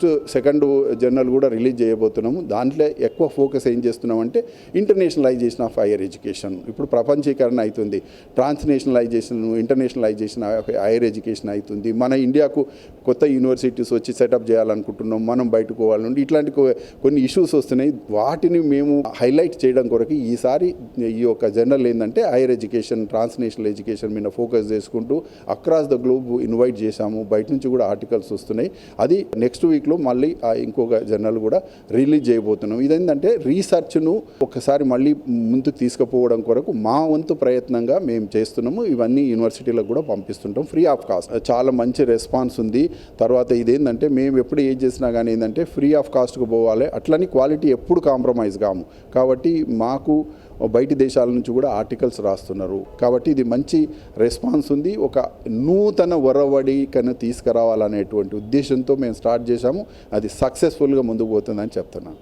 Next second journal కూడా release చేయబోతున్నాము. దాంట్లో ఎక్కువ ఫోకస్ ఏం చేస్తున్నామంటే ఇంటర్నేషనలైజేషన్ ఆఫ్ హైయర్ ఎడ్యుకేషన్. ఇప్పుడు ప్రపంచీకరణ అవుతుంది, ట్రాన్స్నేషనలైజేషన్, ఇంటర్నేషనలైజేషన్ హైయర్ ఎడ్యుకేషన్ అవుతుంది. మన ఇండియాకు కొత్త యూనివర్సిటీస్ వచ్చి సెటప్ చేయాలనుకుంటున్నాం, మనం బయటకు పోవాలంటే ఇట్లాంటి కొన్ని ఇష్యూస్ వస్తున్నాయి. వాటిని మేము హైలైట్ చేయడం కొరకు ఈసారి ఈ యొక్క జర్నల్ ఏంటంటే హైయర్ ఎడ్యుకేషన్, ట్రాన్స్నేషనల్ ఎడ్యుకేషన్ మీద ఫోకస్ చేసుకుంటూ అక్రాస్ ద గ్లోబ్ ఇన్వైట్ చేశాము. బయట నుంచి కూడా ఆర్టికల్స్ వస్తున్నాయి. అది నెక్స్ట్ వీక్లో మళ్ళీ ఇంకొక జర్నల్ కూడా రిలీజ్ చేయబోతున్నాం. ఇదేంటంటే రీసెర్చ్ను ఒకసారి మళ్ళీ ముందుకు తీసుకుపోవడం కొరకు మా వంతు ప్రయత్నంగా మేము చేస్తున్నాము. ఇవన్నీ యూనివర్సిటీలకు కూడా పంపిస్తుంటాం ఫ్రీ ఆఫ్ కాస్ట్. చాలా మంచి రెస్పాన్స్ ఉంది. తర్వాత ఇదేంటంటే మేము ఎప్పుడు ఏం చేసినా కానీ ఏంటంటే ఫ్రీ ఆఫ్ కాస్ట్కు పోవాలి, అట్లని క్వాలిటీ ఎప్పుడు కాంప్రమైజ్ కాము. కాబట్టి మాకు బయటి దేశాల నుంచి కూడా ఆర్టికల్స్ రాస్తున్నారు. కాబట్టి ఇది మంచి రెస్పాన్స్ ఉంది. ఒక నూతన ఒరవడికను తీసుకురావాలనేటువంటి ఉద్దేశంతో మేము స్టార్ట్ చేశాము. అది సక్సెస్ఫుల్గా ముందుకు పోతుందని చెప్తున్నాను.